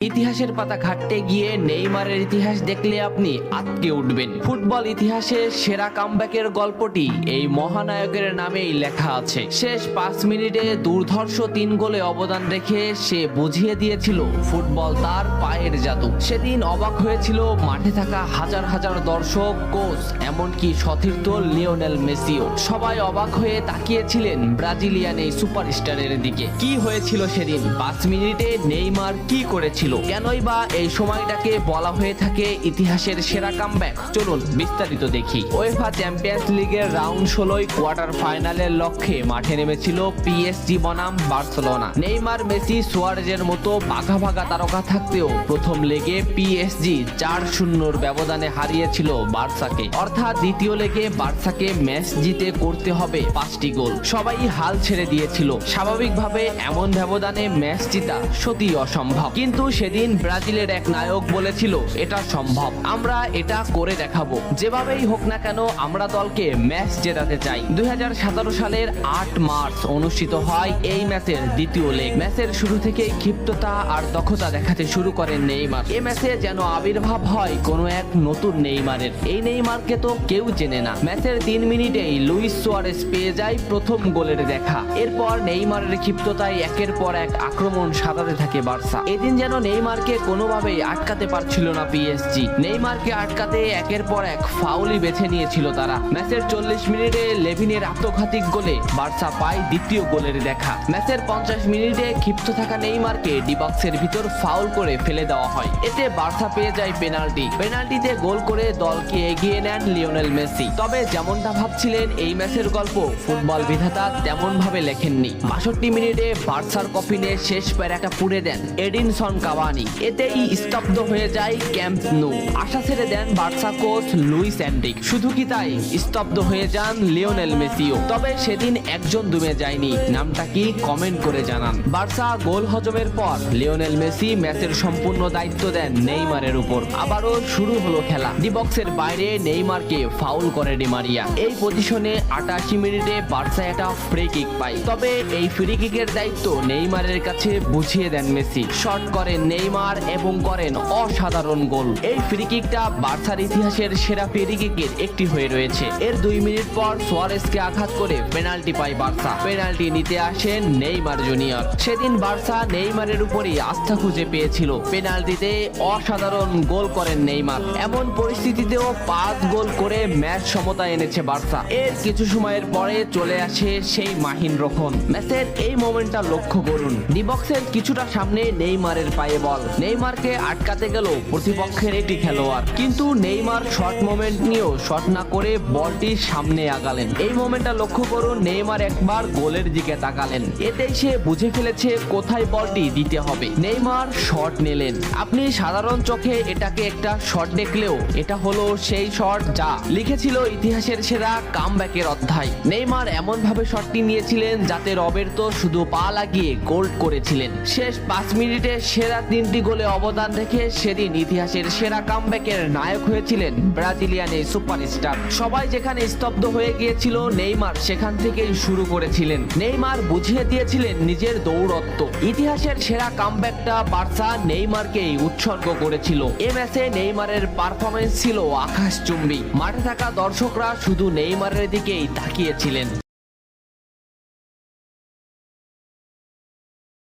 ইতিহাসের পাতা ঘাটতে গিয়ে নেইমারের ইতিহাস দেখলে আপনি আঁতকে উঠবেন। ফুটবল ইতিহাসে সেরা কামব্যাকের গল্পটি এই মহানায়কের নামেই লেখা আছে। শেষ 5 মিনিটে দুর্ধর্ষ 3 গোলে অবদান রেখে সে বুঝিয়ে দিয়েছিল ফুটবল তার পায়ের জাদু। সেদিন অবাক হয়েছিল মাঠে থাকা হাজার হাজার দর্শক, কোচ, এমনকি সতীর্থ লিওনেল মেসিও। সবাই অবাক হয়ে তাকিয়েছিলেন ব্রাজিলিয়ান এই সুপারস্টারের দিকে। কি হয়েছিল সেদিন? 5 মিনিটে নেইমার কি করেছিল? কেনই বা এই সময়টাকে বলা হয়ে থাকে ইতিহাসের সেরা কামব্যাক? চলুন বিস্তারিত দেখি। উয়েফা চ্যাম্পিয়ন্স লিগের রাউন্ড 16 কোয়ার্টার ফাইনালের লক্ষ্যে মাঠে নেমেছিল পিএসজি বনাম বার্সেলোনা। নেইমার, মেসি, সুয়ারেজের মতো ভাগা ভাগা তারকা থাকতেও প্রথম লেগে পিএসজি 4-0 ব্যবধানে হারিয়েছিল বার্সাকে। অর্থাৎ দ্বিতীয় লেগে বার্সাকে ম্যাচ জিতে করতে হবে 5টি গোল। সবাই হাল ছেড়ে দিয়েছিল। স্বাভাবিকভাবে এমন ব্যবধানে ম্যাচ জিতা সত্যিই অসম্ভব, কিন্তু সেদিন ব্রাজিলের এক নায়ক বলেছিল এটা সম্ভব, আমরা এটা করে দেখাবো। যেভাবেই হোক না কেন আমরা দলকে ম্যাচ জেতাতে চাই। 2017 সালের 8 মার্চ অনুষ্ঠিত হয় এই ম্যাচের দ্বিতীয় লেগ। ম্যাচের শুরু থেকেই ক্ষিপ্ততা আর দক্ষতা দেখাতে শুরু করেন নেইমার। এই ম্যাচে যেন আবির্ভাব হয় কোনো এক নতুন নেইমারের। এই নেইমারকে তো কেউ চেনে না। ম্যাচের 3 মিনিটেই লুইস সুয়ারেজ পেয়ে যায় প্রথম গোলের দেখা। এরপর নেইমারের ক্ষিপ্ততায় একের পর এক আক্রমণ সাজাতে থাকে বার্সা। এদিন যেন নেইমারকে কোনোভাবেই আটকাতে পারছিল না পিএসজি। নেইমারকে আটকাতে একের পর এক ফাউলই বেছে নিয়েছিল তারা। ম্যাচের 40 মিনিটে লেভিনের আত্মঘাতী গোলে বার্সা পায় দ্বিতীয় গোলের দেখা। ম্যাচের 50 মিনিটে ক্ষিপ্ত থাকা নেইমারকে ডি বক্সের ভিতর ফাউল করে ফেলে দেওয়া হয়। এতে বার্সা পেয়ে যায় পেনাল্টিতে গোল করে দলকে এগিয়ে নেন লিওনেল মেসি। তবে যেমনটা ভাবছিলেন এই ম্যাচের গল্প ফুটবল বিধাতা তেমন ভাবে লেখেননি। 62 মিনিটে বার্সার কফিনে শেষ প্যারাটা পুড়ে দেন এডিনসন কাভানি। এতেই স্তব্ধ হয়ে যায় ক্যাম্প নু। আশা ছেড়ে দেন বার্সা কোচ লুইস এনরিক। শুধু কি তাই, স্তব্ধ হয়ে যান লিওনেল মেসিও। তবে সেদিন একজন দমে যায়নি। নামটা কি? কমেন্ট করে জানান। বার্সা গোল হজমের পর লিওনেল মেসি ম্যাচের সম্পূর্ণ দায়িত্ব দেন নেইমারের উপর। আবারও শুরু হলো খেলা। ডি বক্সের বাইরে নেইমারকে ফাউল করে ডি মারিয়া। এই পজিশনে 88 মিনিটে বার্সা একটা ফ্রি কিক পায়। তবে এই ফ্রি কিকের দায়িত্ব নেইমারের কাছে বুঝিয়ে দেন মেসি। শট করেন নেইমার এবং করেন অসাধারণ গোল। এই ফ্রি কিকটা বার্সার ইতিহাসের সেরা ফ্রি কিকের একটি হয়ে রয়েছে। এর 2 মিনিট পর সুয়ারেজকে আঘাত করে পেনাল্টি পায় বার্সা। পেনাল্টি নিতে আসেন নেইমার জুনিয়র। সেদিন বার্সা নেইমারের উপরই আস্থা খুঁজে পেয়েছিল। পেনাল্টিতে অসাধারণ গোল করেন নেইমার। এমন পরিস্থিতিতেও 5 গোল করে ম্যাচ সমতা এনেছে বার্সা। এর কিছু সময়ের পরে চলে আসে সেই মাহিন রক্ষণ। ম্যাচের এই মোমেন্টটা লক্ষ্য করুন। ডি বক্সের কিছুটা সামনে নেইমারের পায়ে বল। নেইমারকে আটকাতে গেল প্রতিপক্ষের একটি খেলোয়াড়, কিন্তু নেইমার শর্ট মোমেন্ট নিয়েও শট না করে বলটি সামনে আগালেন। এই মোমেন্টটা লক্ষ্য করুন। নেইমার একবার গোলের দিকে তাকালেন। এতেই সে বুঝে ফেলেছে কোথায় বলটি দিতে হবে। নেইমার শট নিলেন। আপনি সাধারণ চোখে এটাকে একটা শট দেখলেও এটা হলো সেই শট যা লিখেছিল ইতিহাসের সেরা কামব্যাকের অধ্যায়। নেইমার এমন ভাবে শটটি নিয়েছিলেন যাতে রবের্তো শুধু পা লাগিয়ে গোল করেছিলেন। শেষ 5 মিনিটে সেরা 3টি গোলে অবদান রেখে সেদিন ইতিহাসের সেরা কামব্যাকের নায়ক হয়েছিলেন ব্রাজিলিয়ান এই সুপারস্টার। সবাই যেখানে স্তব্ধ হয়ে গিয়েছিল, নেইমার সেখান থেকেই শুরু করেছিলেন। নেইমার বুঝিয়ে দিয়েছিলেন নিজের দৌড়ত্ব। ইতিহাসের সেরা কামব্যাকটা বার্সা নেইমারকেই উৎসর্গ করেছিল। এ ম্যাচে নেইমারের পারফরমেন্স ছিল আকাশচুম্বী। মাঠে থাকা দর্শকরা শুধু নেইমারের দিকেই তাকিয়েছিলেন।